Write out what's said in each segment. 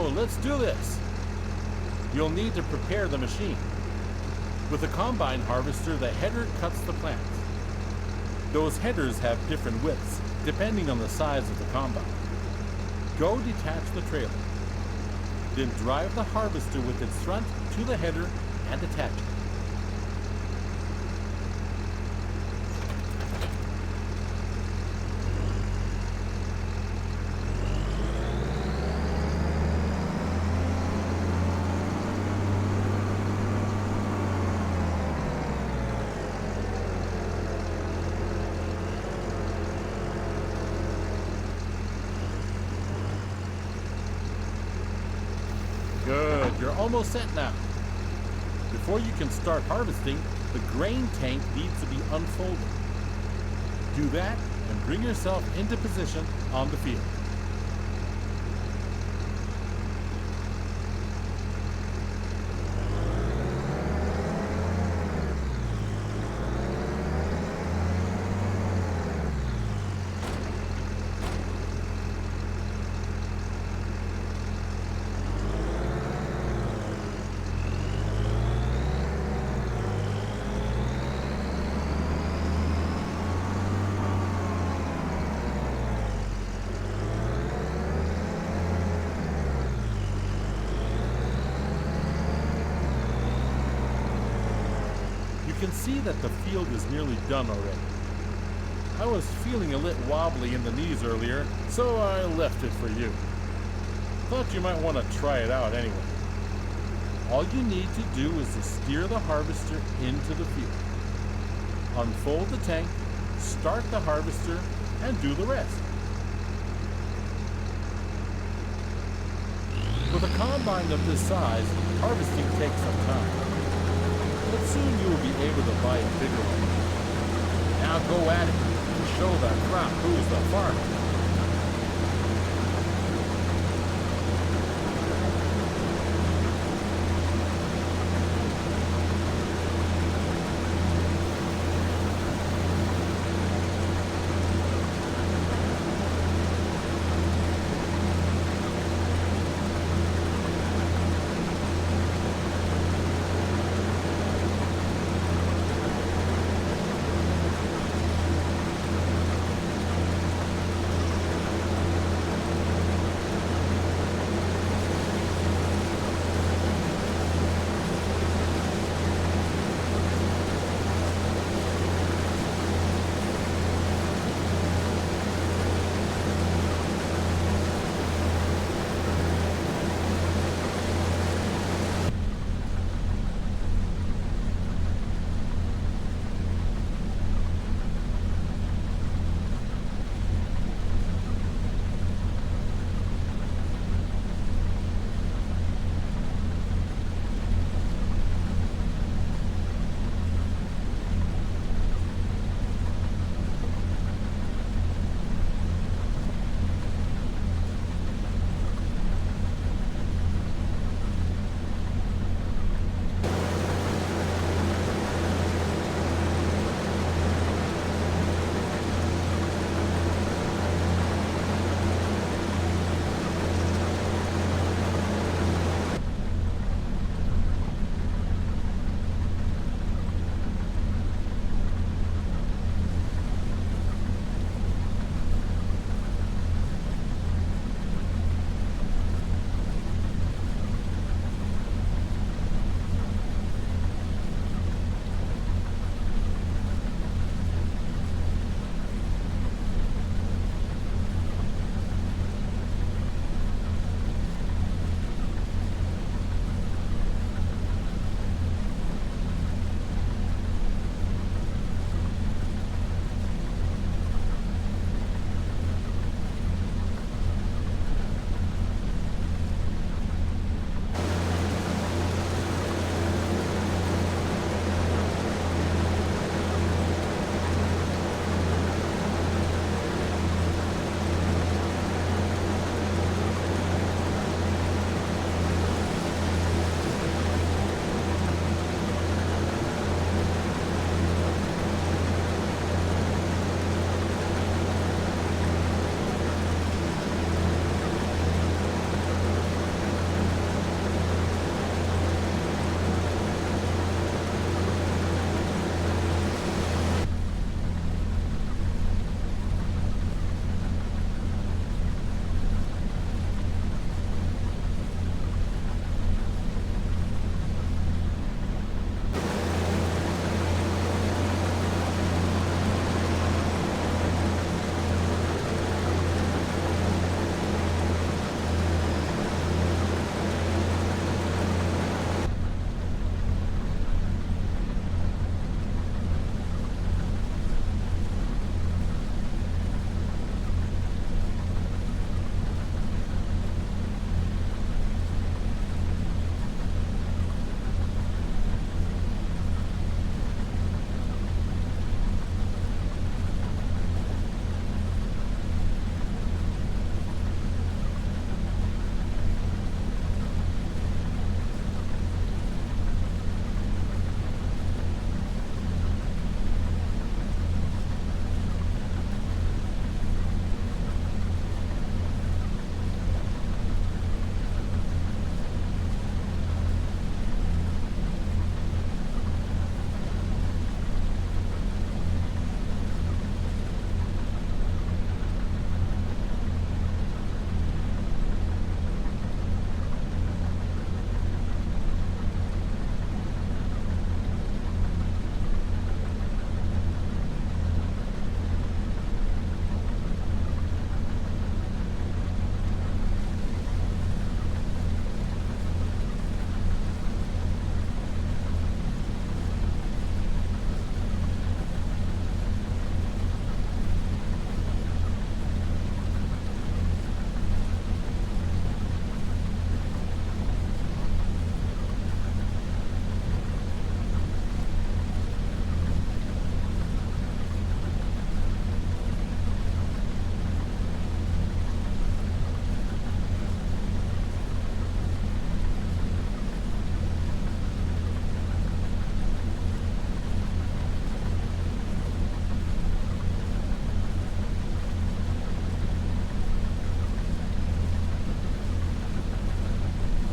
So let's do this. You'll need to prepare the machine. With a combine harvester, the header cuts the plants. Those headers have different widths, depending on the size of the combine. Go detach the trailer. Then drive the harvester with its front to the header and attach it. Good, you're almost set now. Before you can start harvesting, the grain tank needs to be unfolded. Do that and bring yourself into position on the field. You can see that the field is nearly done already. I was feeling a little wobbly in the knees earlier, so I left it for you. Thought you might want to try it out anyway. All you need to do is to steer the harvester into the field. Unfold the tank, start the harvester, and do the rest. With a combine of this size, harvesting takes some time. But soon you will be able to buy a bigger one. Now go at it and show the crop who's the farmer.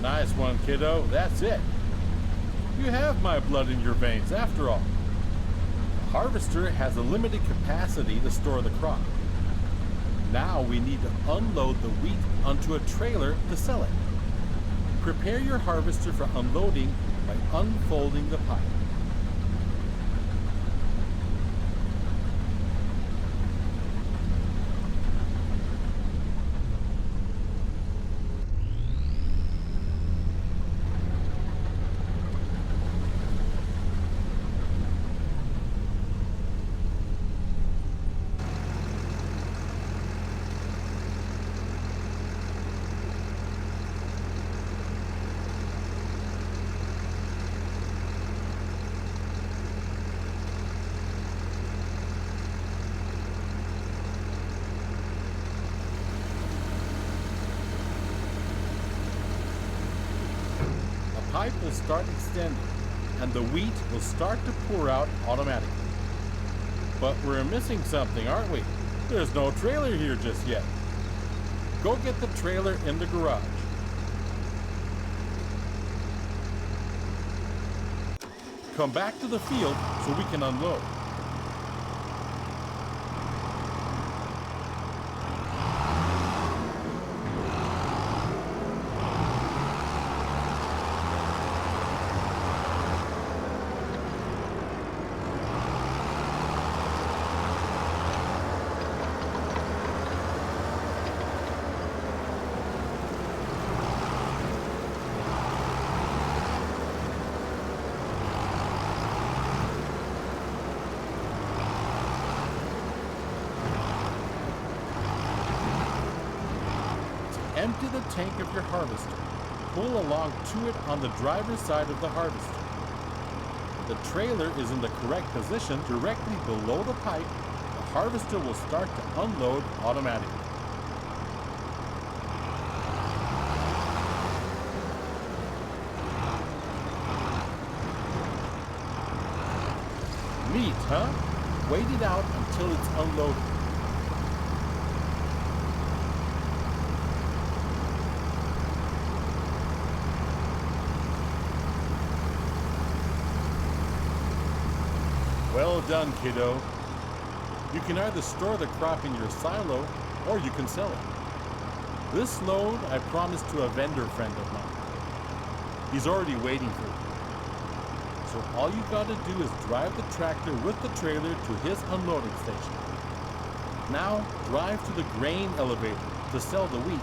Nice one, kiddo. That's it. You have my blood in your veins, after all. The harvester has a limited capacity to store the crop. Now we need to unload the wheat onto a trailer to sell it. Prepare your harvester for unloading by unfolding the pipe. The pipe will start extending, and the wheat will start to pour out automatically. But we're missing something, aren't we? There's no trailer here just yet. Go get the trailer in the garage. Come back to the field so we can unload. Empty the tank of your harvester. Pull along to it on the driver's side of the harvester. The trailer is in the correct position directly below the pipe. The harvester will start to unload automatically. Neat, huh? Wait it out until it's unloaded. Well done, kiddo. You can either store the crop in your silo or you can sell it. This load I promised to a vendor friend of mine. He's already waiting for you. So all you gotta do is drive the tractor with the trailer to his unloading station. Now drive to the grain elevator to sell the wheat.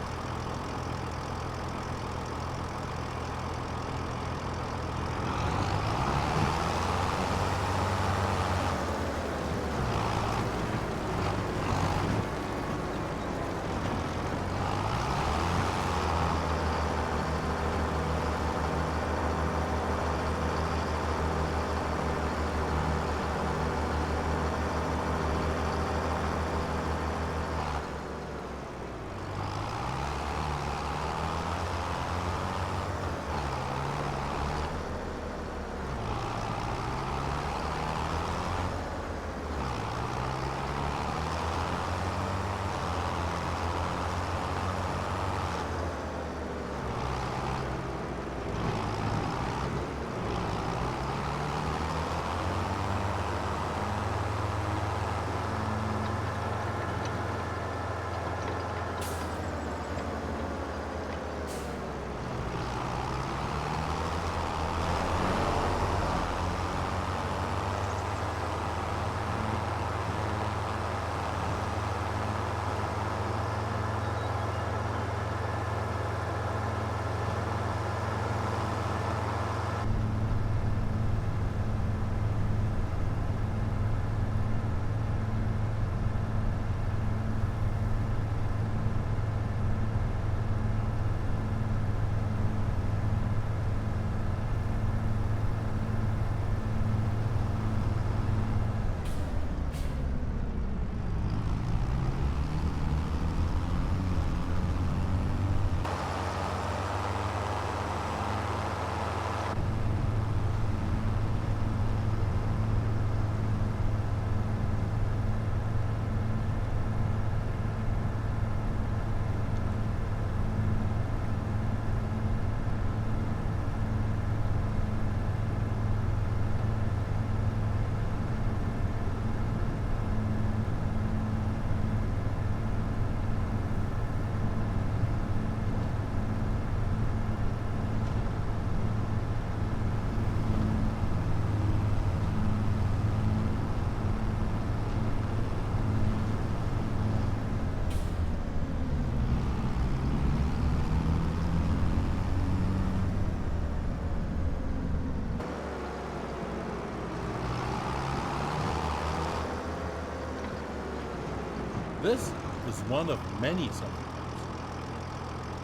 This is one of many summer plants.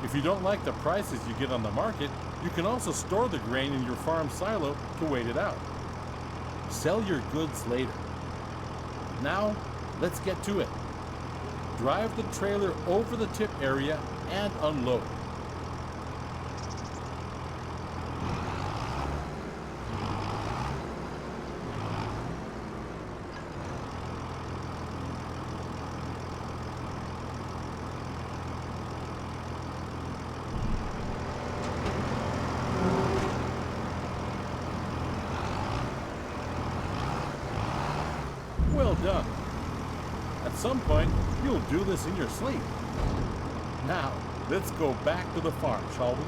If you don't like the prices you get on the market, you can also store the grain in your farm silo to wait it out. Sell your goods later. Now, let's get to it. Drive the trailer over the tip area and unload. Well done. At some point, you'll do this in your sleep. Now, let's go back to the farm, shall we?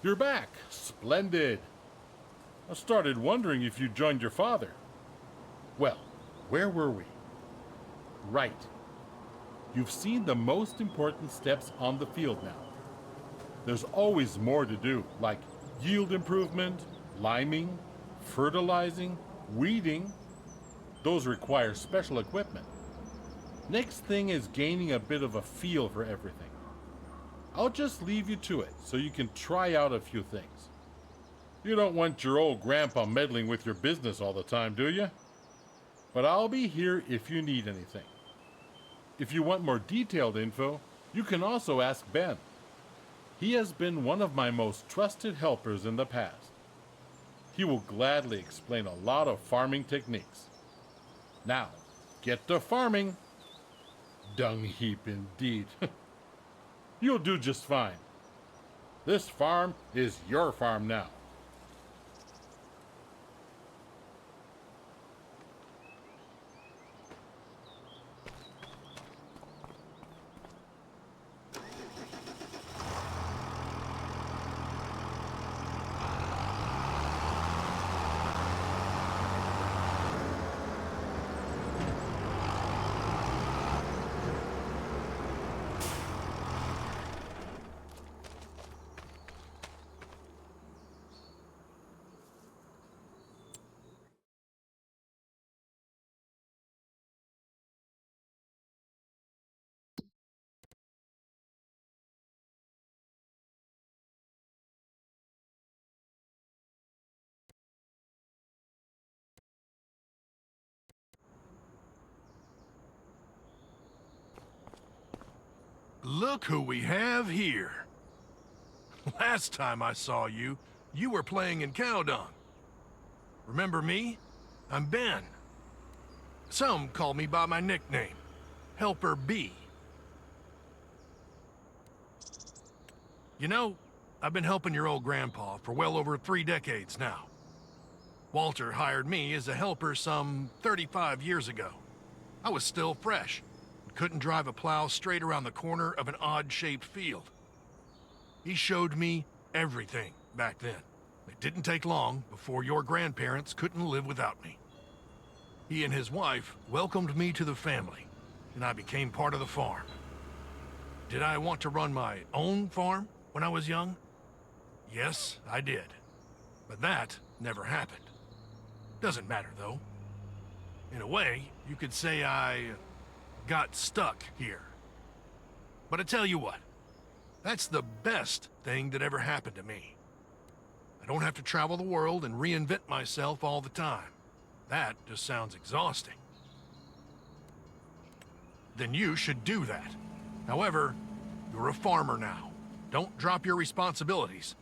You're back. Splendid. I started wondering if you joined your father. Well, where were we? Right. You've seen the most important steps on the field now. There's always more to do, like yield improvement, liming, fertilizing, weeding. Those require special equipment. Next thing is gaining a bit of a feel for everything. I'll just leave you to it so you can try out a few things. You don't want your old grandpa meddling with your business all the time, do you? But I'll be here if you need anything. If you want more detailed info, you can also ask Ben. He has been one of my most trusted helpers in the past. He will gladly explain a lot of farming techniques. Now, get to farming. Dung heap indeed. You'll do just fine. This farm is your farm now. Look who we have here. Last time I saw you, you were playing in cow dung. Remember me? I'm Ben. Some call me by my nickname, Helper B. You know, I've been helping your old grandpa for well over 3 decades now. Walter hired me as a helper some 35 years ago. I was still fresh and couldn't drive a plow straight around the corner of an odd-shaped field. He showed me everything back then. It didn't take long before your grandparents couldn't live without me. He and his wife welcomed me to the family, and I became part of the farm. Did I want to run my own farm when I was young? Yes, I did. But that never happened. Doesn't matter, though. In a way, you could say I got stuck here. But I tell you what, that's the best thing that ever happened to me. I don't have to travel the world and reinvent myself all the time. That just sounds exhausting. Then you should do that. However, you're a farmer now. Don't drop your responsibilities.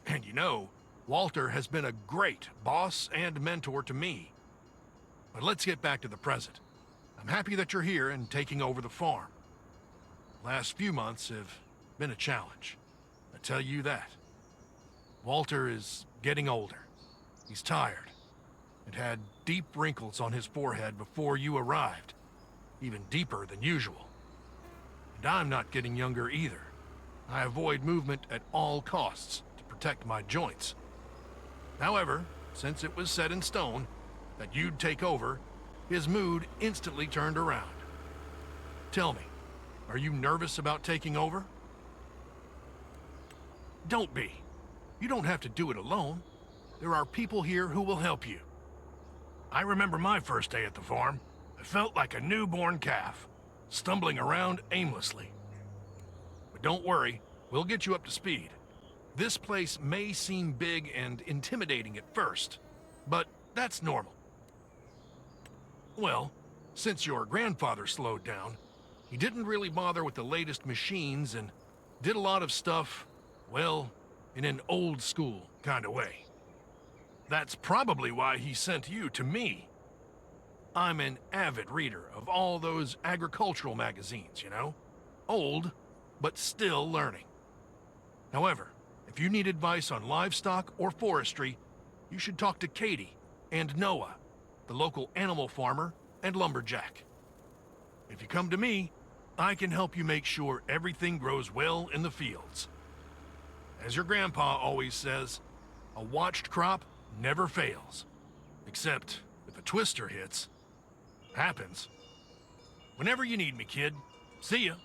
And you know, Walter has been a great boss and mentor to me. But let's get back to the present. I'm happy that you're here and taking over the farm. The last few months have been a challenge. I tell you that. Walter is getting older. He's tired. And had deep wrinkles on his forehead before you arrived. Even deeper than usual. And I'm not getting younger either. I avoid movement at all costs to protect my joints. However, since it was set in stone that you'd take over, his mood instantly turned around. Tell me, are you nervous about taking over? Don't be. You don't have to do it alone. There are people here who will help you. I remember my first day at the farm. I felt like a newborn calf, stumbling around aimlessly. But don't worry, we'll get you up to speed. This place may seem big and intimidating at first, but that's normal. Well, since your grandfather slowed down, he didn't really bother with the latest machines and did a lot of stuff, well, in an old school kind of way. That's probably why he sent you to me. I'm an avid reader of all those agricultural magazines, you know? Old, but still learning. However, if you need advice on livestock or forestry, you should talk to Katie and Noah, the local animal farmer and lumberjack. If you come to me, I can help you make sure everything grows well in the fields. As your grandpa always says, a watched crop never fails. Except if a twister hits. Happens. Whenever you need me, kid. See ya.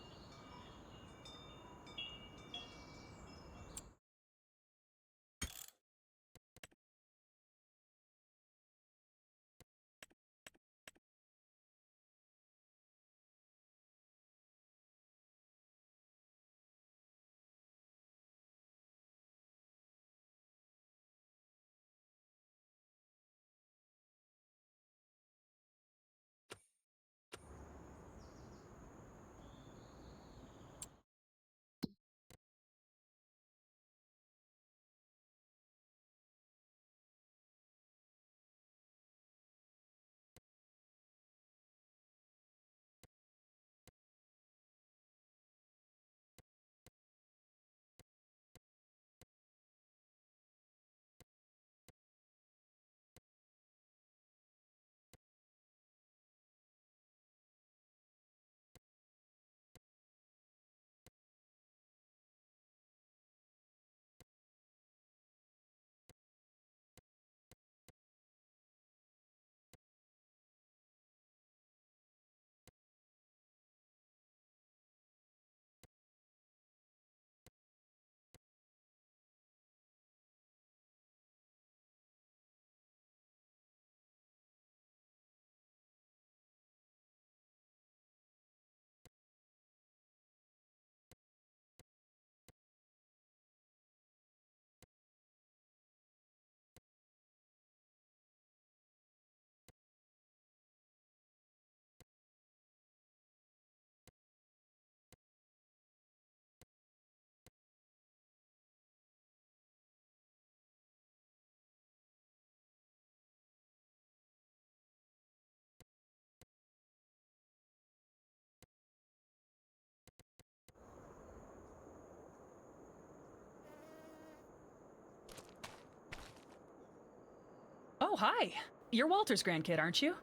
Oh, hi. You're Walter's grandkid, aren't you?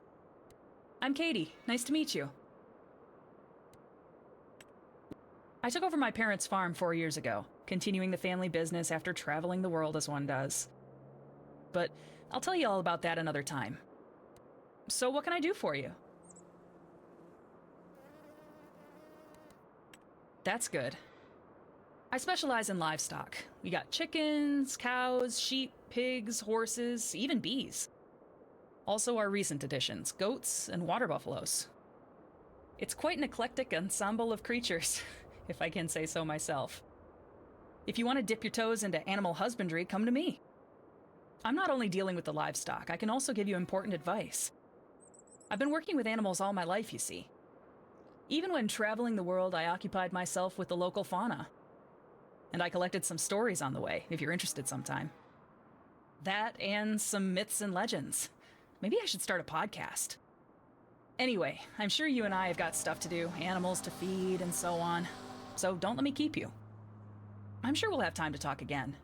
I'm Katie. Nice to meet you. I took over my parents' farm 4 years ago, continuing the family business after traveling the world as one does. But I'll tell you all about that another time. So what can I do for you? That's good. I specialize in livestock. We got chickens, cows, sheep, pigs, horses, even bees. Also our recent additions, goats and water buffaloes. It's quite an eclectic ensemble of creatures, if I can say so myself. If you want to dip your toes into animal husbandry, come to me. I'm not only dealing with the livestock, I can also give you important advice. I've been working with animals all my life, you see. Even when traveling the world, I occupied myself with the local fauna. And I collected some stories on the way, if you're interested sometime. That and some myths and legends. Maybe I should start a podcast. Anyway, I'm sure you and I have got stuff to do, animals to feed and so on. So don't let me keep you. I'm sure we'll have time to talk again.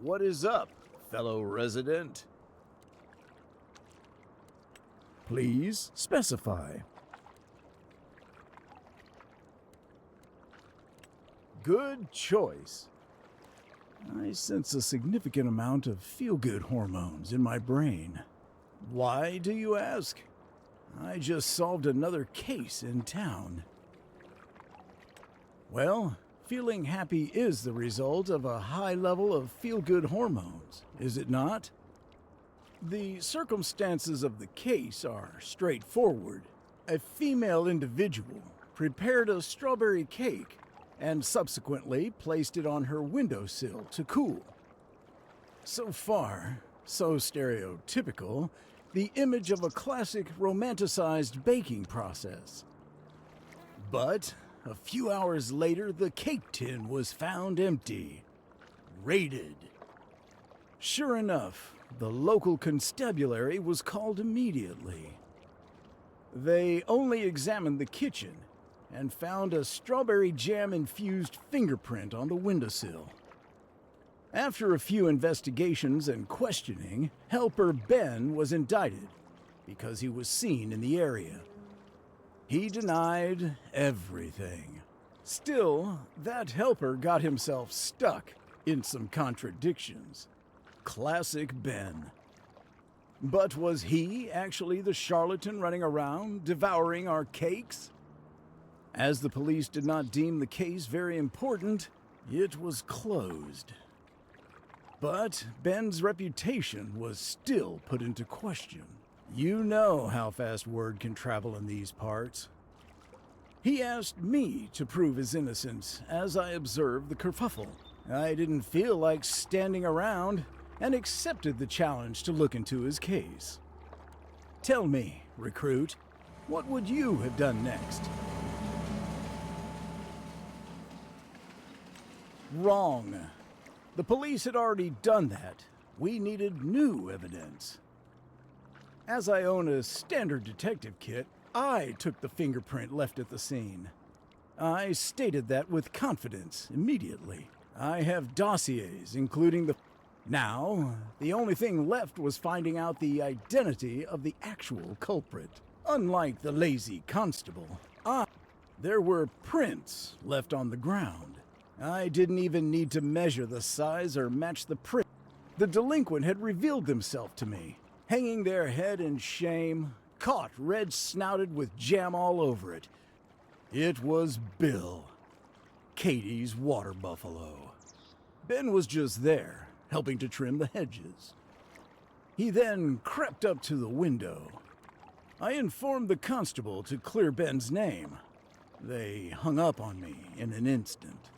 What is up, fellow resident? Please specify. Good choice. I sense a significant amount of feel-good hormones in my brain. Why, do you ask? I just solved another case in town. Well, feeling happy is the result of a high level of feel-good hormones, is it not? The circumstances of the case are straightforward. A female individual prepared a strawberry cake and subsequently placed it on her windowsill to cool. So far, so stereotypical, the image of a classic romanticized baking process. But a few hours later, the cake tin was found empty. Raided. Sure enough, the local constabulary was called immediately. They only examined the kitchen and found a strawberry jam-infused fingerprint on the windowsill. After a few investigations and questioning, helper Ben was indicted because he was seen in the area. He denied everything. Still, that helper got himself stuck in some contradictions. Classic Ben. But was he actually the charlatan running around, devouring our cakes? As the police did not deem the case very important, it was closed. But Ben's reputation was still put into question. You know how fast word can travel in these parts. He asked me to prove his innocence as I observed the kerfuffle. I didn't feel like standing around and accepted the challenge to look into his case. Tell me, recruit, what would you have done next? Wrong. The police had already done that. We needed new evidence. As I own a standard detective kit, I took the fingerprint left at the scene. I stated that with confidence immediately. I have dossiers, including the... Now, the only thing left was finding out the identity of the actual culprit. Unlike the lazy constable, there were prints left on the ground. I didn't even need to measure the size or match the print. The delinquent had revealed themselves to me, hanging their head in shame, caught red-snouted with jam all over it. It was Bill, Katie's water buffalo. Ben was just there, helping to trim the hedges. He then crept up to the window. I informed the constable to clear Ben's name. They hung up on me in an instant.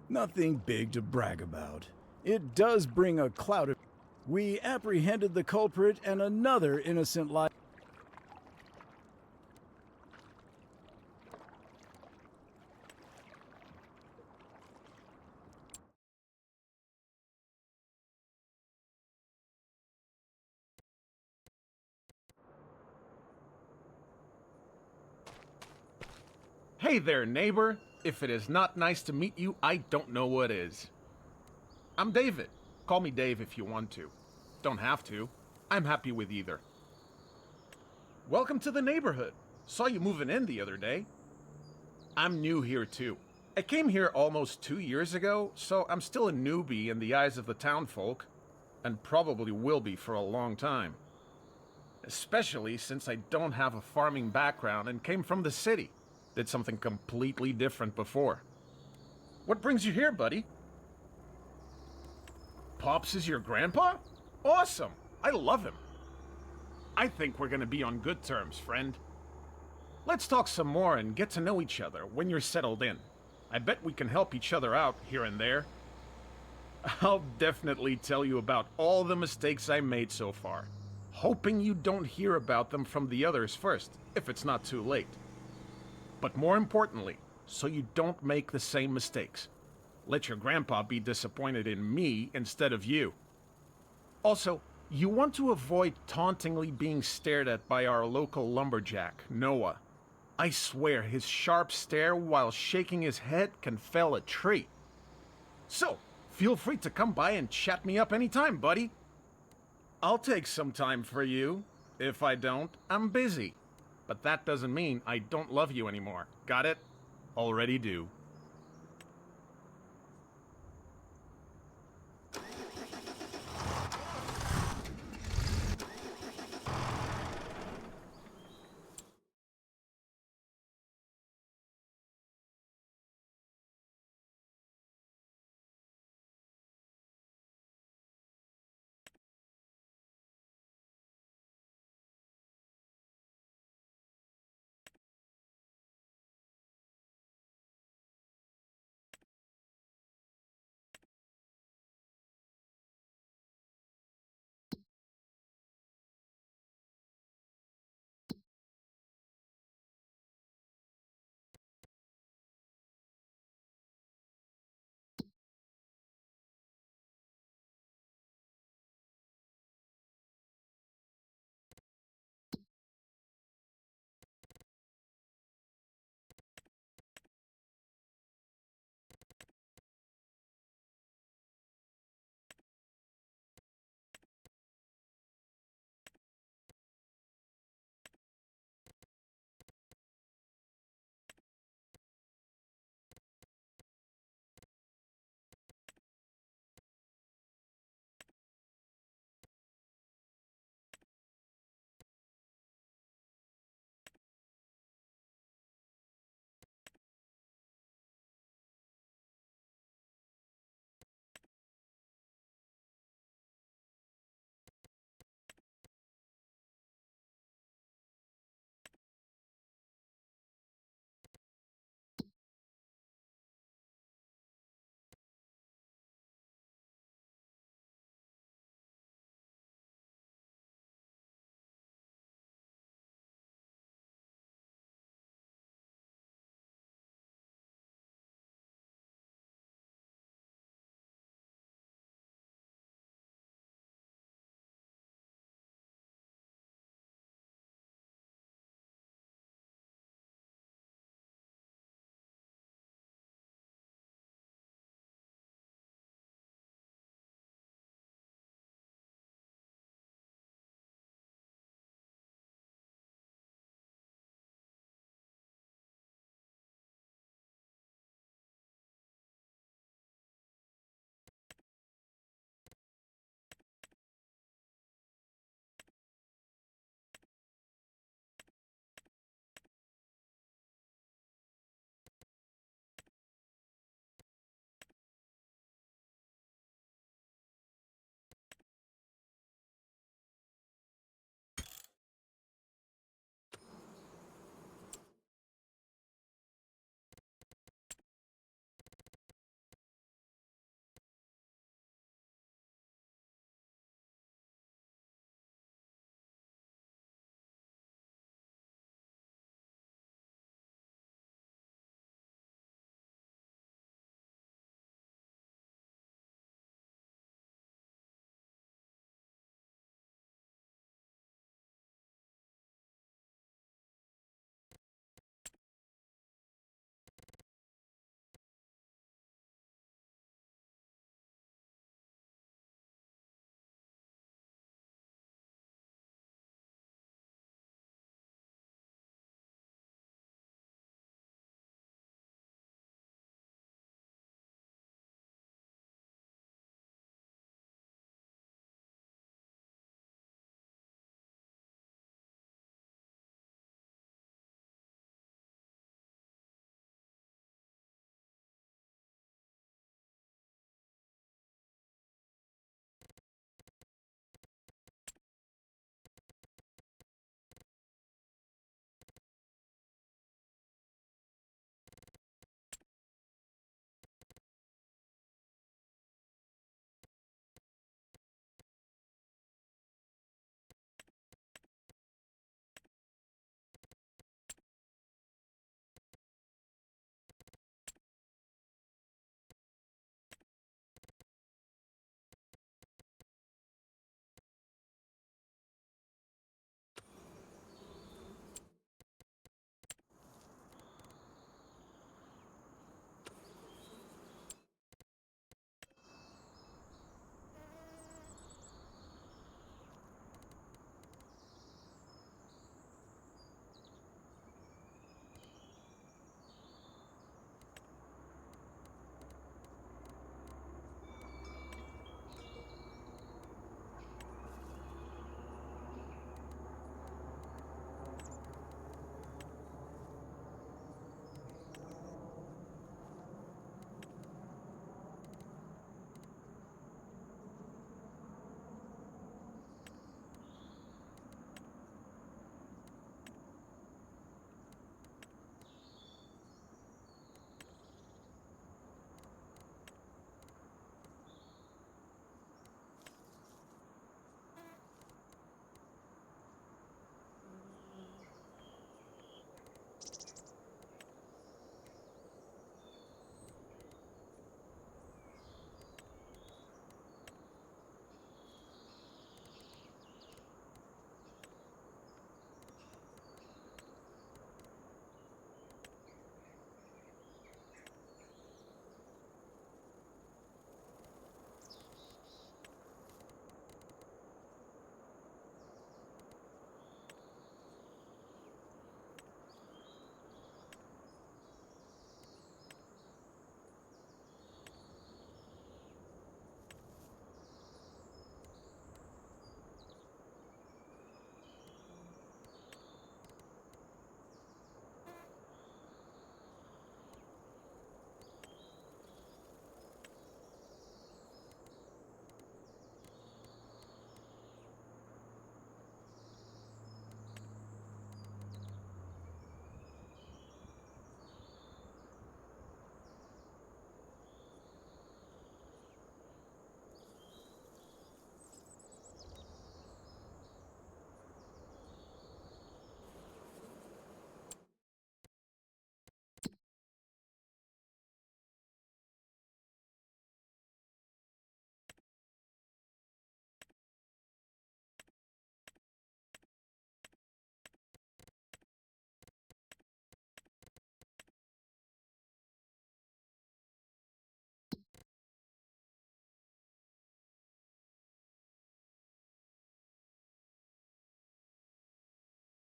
Nothing big to brag about. It does bring a cloud of... We apprehended the culprit and another innocent life. Hey there, neighbor. If it is not nice to meet you, I don't know what is. I'm David. Call me Dave if you want to. Don't have to. I'm happy with either. Welcome to the neighborhood. Saw you moving in the other day. I'm new here too. I came here almost 2 years ago, so I'm still a newbie in the eyes of the townfolk, and probably will be for a long time. Especially since I don't have a farming background and came from the city. Did something completely different before. What brings you here, buddy? Pops is your grandpa? Awesome! I love him. I think we're gonna be on good terms, friend. Let's talk some more and get to know each other when you're settled in. I bet we can help each other out here and there. I'll definitely tell you about all the mistakes I made so far, hoping you don't hear about them from the others first, if it's not too late. But more importantly, so you don't make the same mistakes. Let your grandpa be disappointed in me instead of you. Also, you want to avoid tauntingly being stared at by our local lumberjack, Noah. I swear his sharp stare while shaking his head can fell a tree. So, feel free to come by and chat me up anytime, buddy. I'll take some time for you. If I don't, I'm busy. But that doesn't mean I don't love you anymore. Got it? Already do.